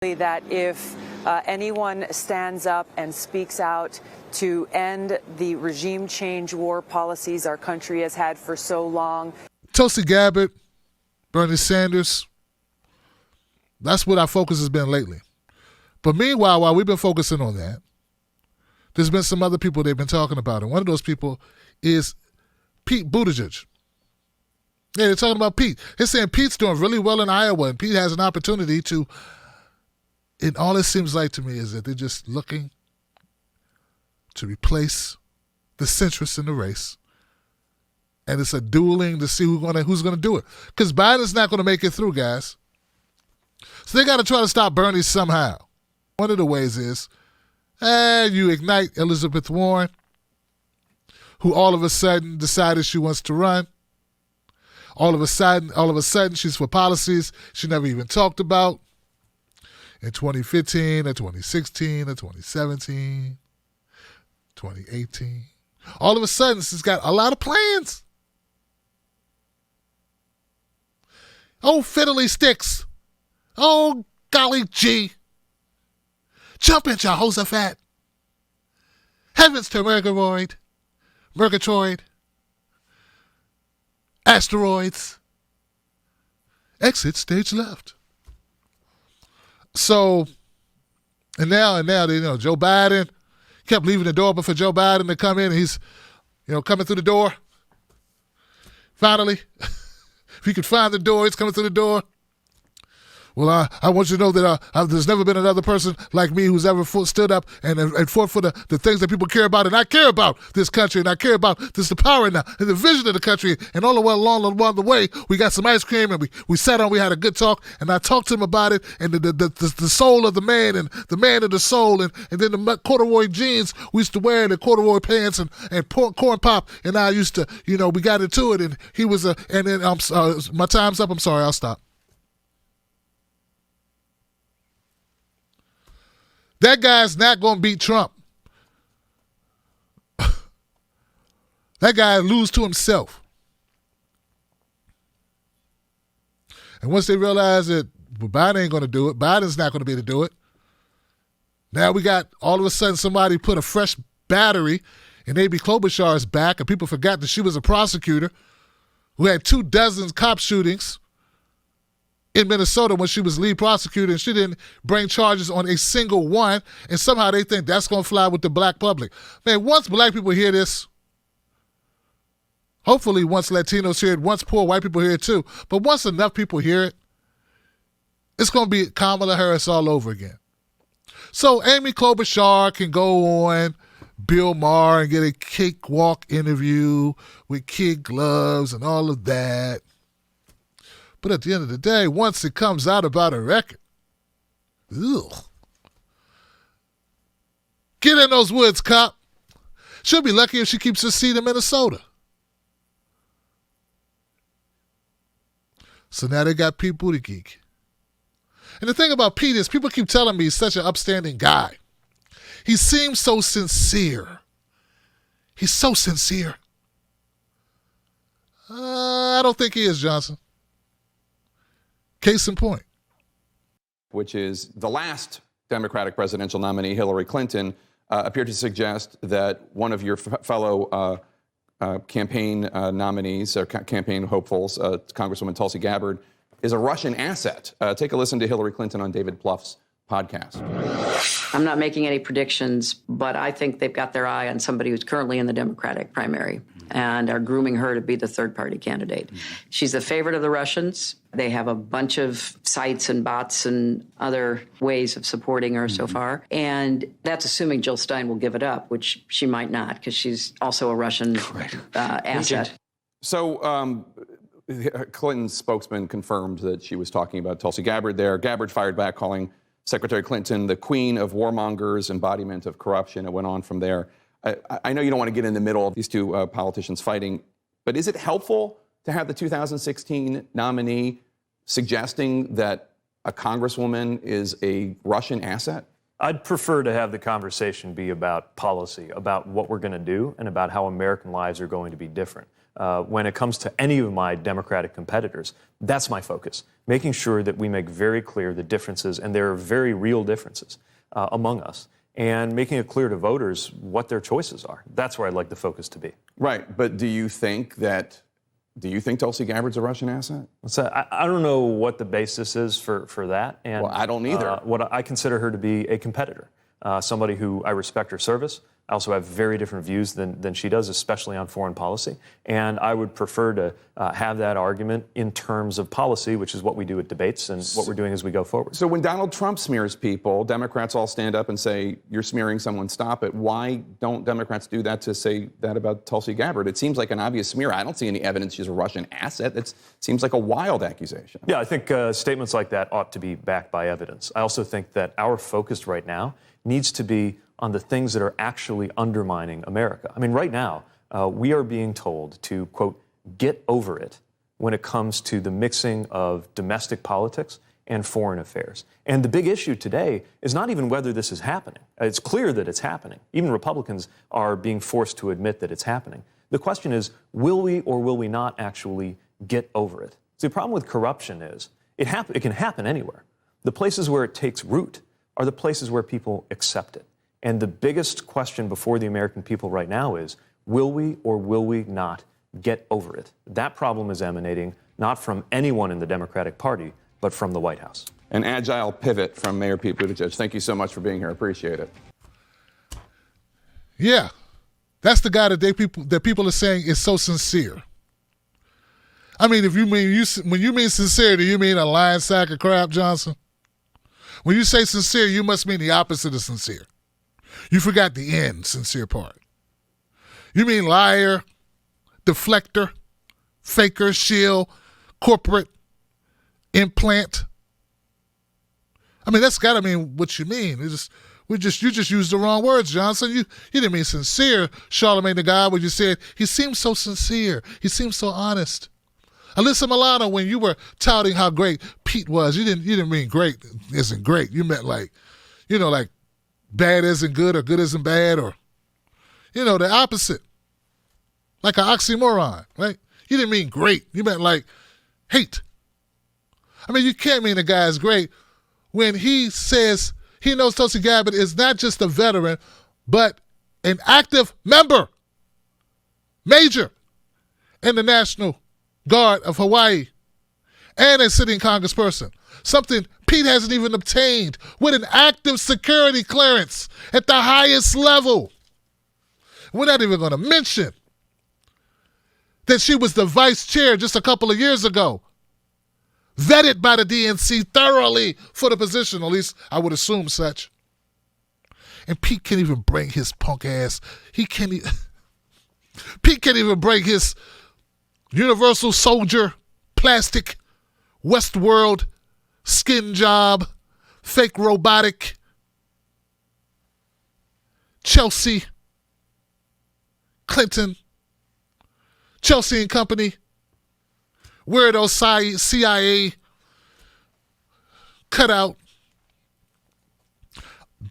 That if anyone stands up and speaks out to end the regime change war policies our country has had for so long. Clinton-Gabbard, Bernie Sanders, that's what our focus has been lately. But meanwhile, while we've been focusing on that, there's been some other people they've been talking about. And one of those people is Pete Buttigieg. Yeah, they're talking about Pete. They're saying Pete's doing really well in Iowa, and Pete has an opportunity to. And all it seems like to me is that they're just looking to replace the centrists in the race. And it's a dueling to see who's going to do it. Because Biden's not going to make it through, guys. So they got to try to stop Bernie somehow. One of the ways is, you ignite Elizabeth Warren, who all of a sudden decided she wants to run. All of a sudden, she's for policies she never even talked about. In 2015, or 2016, or 2017, 2018. All of a sudden, she's got a lot of plans. Oh, fiddly sticks. Oh, golly gee. Jump in, Jehoshaphat. Heavens to Murgatroyd. Asteroids. Exit stage left. So, and now, Joe Biden kept leaving the door open for Joe Biden to come in. And he's, coming through the door. Finally, if he could find the door, he's coming through the door. Well, I want you to know that there's never been another person like me who's ever stood up and fought for the things that people care about. And I care about this country, and I care about the power and the vision of the country. And all along the way, we got some ice cream, and we sat on, we had a good talk, and I talked to him about it, and the soul of the man, and the man of the soul, and then the corduroy jeans we used to wear, and the corduroy pants, and corn pop, and I used to, we got into it, and he was and then my time's up. I'm sorry, I'll stop. That guy's not going to beat Trump. That guy lose to himself. And once they realize that Biden ain't going to do it, Biden's not going to be able to do it, now we got all of a sudden somebody put a fresh battery in Amy Klobuchar's back, and people forgot that she was a prosecutor who had 24 cop shootings in Minnesota when she was lead prosecutor, and she didn't bring charges on a single one, and somehow they think that's going to fly with the black public. Man, once black people hear this, hopefully once Latinos hear it, once poor white people hear it too, but once enough people hear it, it's going to be Kamala Harris all over again. So Amy Klobuchar can go on Bill Maher and get a cakewalk interview with kid gloves and all of that. But at the end of the day, once it comes out about a record, get in those woods, cop. She'll be lucky if she keeps her seat in Minnesota. So now they got Pete Buttigieg. And the thing about Pete is people keep telling me he's such an upstanding guy. He seems so sincere. He's so sincere. I don't think he is, Johnson. Case in point. Which is the last Democratic presidential nominee, Hillary Clinton, appeared to suggest that one of your fellow campaign nominees or campaign hopefuls, Congresswoman Tulsi Gabbard, is a Russian asset. Take a listen to Hillary Clinton on David Plouffe's podcast. I'm not making any predictions, but I think they've got their eye on somebody who's currently in the Democratic primary and are grooming her to be the third-party candidate. She's the favorite of the Russians. They have a bunch of sites and bots and other ways of supporting her so far. And that's assuming Jill Stein will give it up, which she might not, because she's also a Russian asset. So Clinton's spokesman confirmed that she was talking about Tulsi Gabbard there. Gabbard fired back, calling Secretary Clinton the queen of warmongers, embodiment of corruption. It went on from there. I know you don't want to get in the middle of these two politicians fighting, but is it helpful to have the 2016 nominee suggesting that a congresswoman is a Russian asset? I'd prefer to have the conversation be about policy, about what we're going to do, and about how American lives are going to be different. when it comes to any of my Democratic competitors. That's my focus, making sure that we make very clear the differences, and there are very real differences among us, and making it clear to voters what their choices are. That's where I'd like the focus to be. Right, but do you think Tulsi Gabbard's a Russian asset? So I don't know what the basis is for that. And, well, I don't either. What I consider her to be a competitor, somebody who I respect her service. I also have very different views than she does, especially on foreign policy. And I would prefer to have that argument in terms of policy, which is what we do at debates and what we're doing as we go forward. So when Donald Trump smears people, Democrats all stand up and say, you're smearing someone, stop it. Why don't Democrats do that to say that about Tulsi Gabbard? It seems like an obvious smear. I don't see any evidence she's a Russian asset. It seems like a wild accusation. Yeah, I think statements like that ought to be backed by evidence. I also think that our focus right now needs to be on the things that are actually undermining America. I mean, right now, we are being told to, quote, get over it when it comes to the mixing of domestic politics and foreign affairs. And the big issue today is not even whether this is happening. It's clear that it's happening. Even Republicans are being forced to admit that it's happening. The question is, will we or will we not actually get over it? See, the problem with corruption is it can happen anywhere. The places where it takes root are the places where people accept it. And the biggest question before the American people right now is, will we or will we not get over it? That problem is emanating not from anyone in the Democratic Party, but from the White House. An agile pivot from Mayor Pete Buttigieg. Thank you so much for being here. Appreciate it. Yeah, that's the guy that people are saying is so sincere. I mean, when you mean sincerity, you mean a lying sack of crap, Johnson? When you say sincere, you must mean the opposite of sincere. You forgot the end, sincere part. You mean liar, deflector, faker, shield, corporate, implant. I mean, that's got to mean what you mean. You just used the wrong words, Johnson. You didn't mean sincere, Charlamagne the God, when you said he seems so sincere. He seems so honest. Alyssa Milano, when you were touting how great Pete was, you didn't mean great isn't great. You meant like bad isn't good or good isn't bad, or, the opposite. Like an oxymoron, right? You didn't mean great. You meant like hate. I mean, you can't mean a guy is great when he says he knows Tulsi Gabbard is not just a veteran, but an active member, major, in the National Guard of Hawaii, and a sitting congressperson. Something Pete hasn't even obtained, with an active security clearance at the highest level. We're not even going to mention that she was the vice chair just a couple of years ago, vetted by the DNC thoroughly for the position, at least I would assume such. And Pete can't even bring his punk ass. Pete can't even bring his Universal Soldier, plastic, Westworld, skin job, fake robotic, Chelsea, Clinton, Chelsea and Company, weirdo CIA cutout,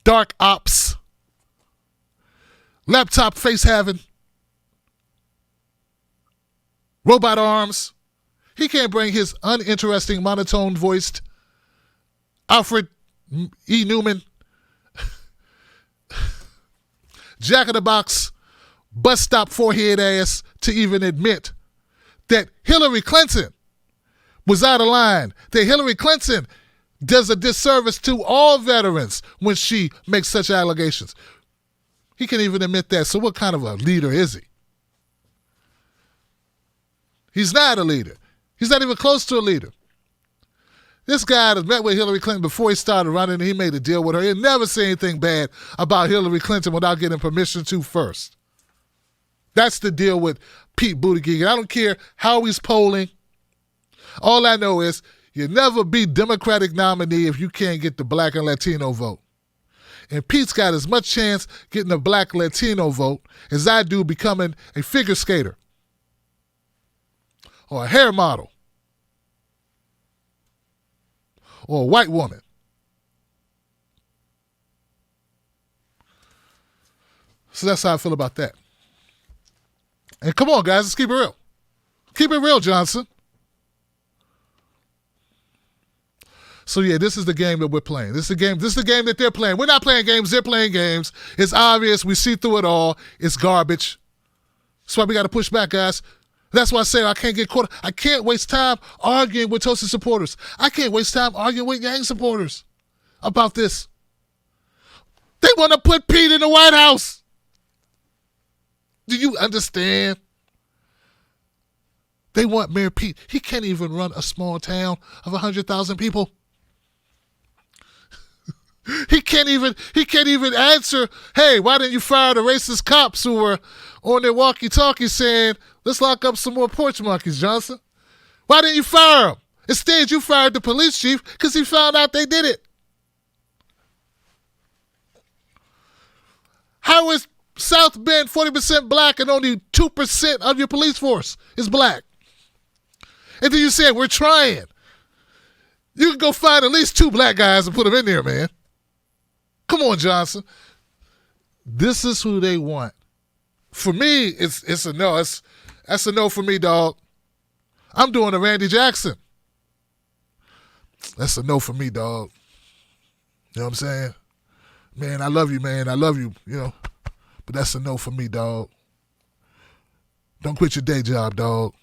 dark ops, laptop face having, robot arms. He can't bring his uninteresting, monotone-voiced Alfred E. Newman, jack-in-the-box, bus stop forehead ass to even admit that Hillary Clinton was out of line, that Hillary Clinton does a disservice to all veterans when she makes such allegations. He can't even admit that. So what kind of a leader is he? He's not a leader. He's not even close to a leader. This guy has met with Hillary Clinton before he started running, and he made a deal with her. He'll never say anything bad about Hillary Clinton without getting permission to first. That's the deal with Pete Buttigieg. And I don't care how he's polling. All I know is you never be Democratic nominee if you can't get the black and Latino vote. And Pete's got as much chance getting the black Latino vote as I do becoming a figure skater or a hair model or a white woman. So that's how I feel about that. And come on, guys, let's keep it real. Keep it real, Johnson. So yeah, this is the game that we're playing. This is the game that they're playing. We're not playing games, they're playing games. It's obvious, we see through it all. It's garbage. That's why we got to push back, guys. That's why I say I can't get caught. I can't waste time arguing with Tulsi supporters. I can't waste time arguing with Yang supporters about this. They want to put Pete in the White House. Do you understand? They want Mayor Pete. He can't even run a small town of 100,000 people. He can't even answer, hey, why didn't you fire the racist cops who were on their walkie-talkie saying, let's lock up some more porch monkeys, Johnson? Why didn't you fire them? Instead, you fired the police chief because he found out they did it. How is South Bend 40% black and only 2% of your police force is black? And then you said, we're trying. You can go find at least 2 black guys and put them in there, man. Come on, Johnson. This is who they want. For me, it's a no. That's a no for me, dog. I'm doing a Randy Jackson. That's a no for me, dog. You know what I'm saying? Man, I love you, man. I love you, you know. But that's a no for me, dog. Don't quit your day job, dog.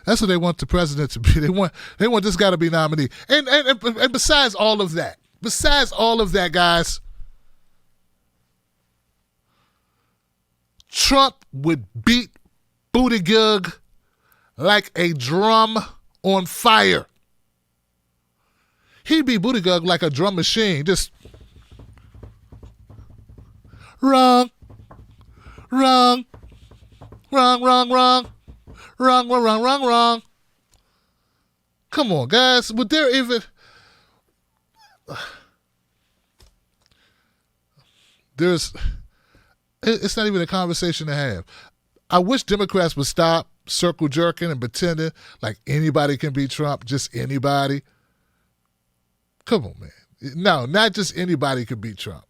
That's what they want the president to be. They want this guy to be nominee. And besides all of that, guys, Trump would beat Buttigieg like a drum on fire. He'd beat Buttigieg like a drum machine. Just wrong. Come on, guys. Would there even... It's not even a conversation to have. I wish Democrats would stop circle jerking and pretending like anybody can beat Trump, just anybody. Come on, man. No, not just anybody can beat Trump.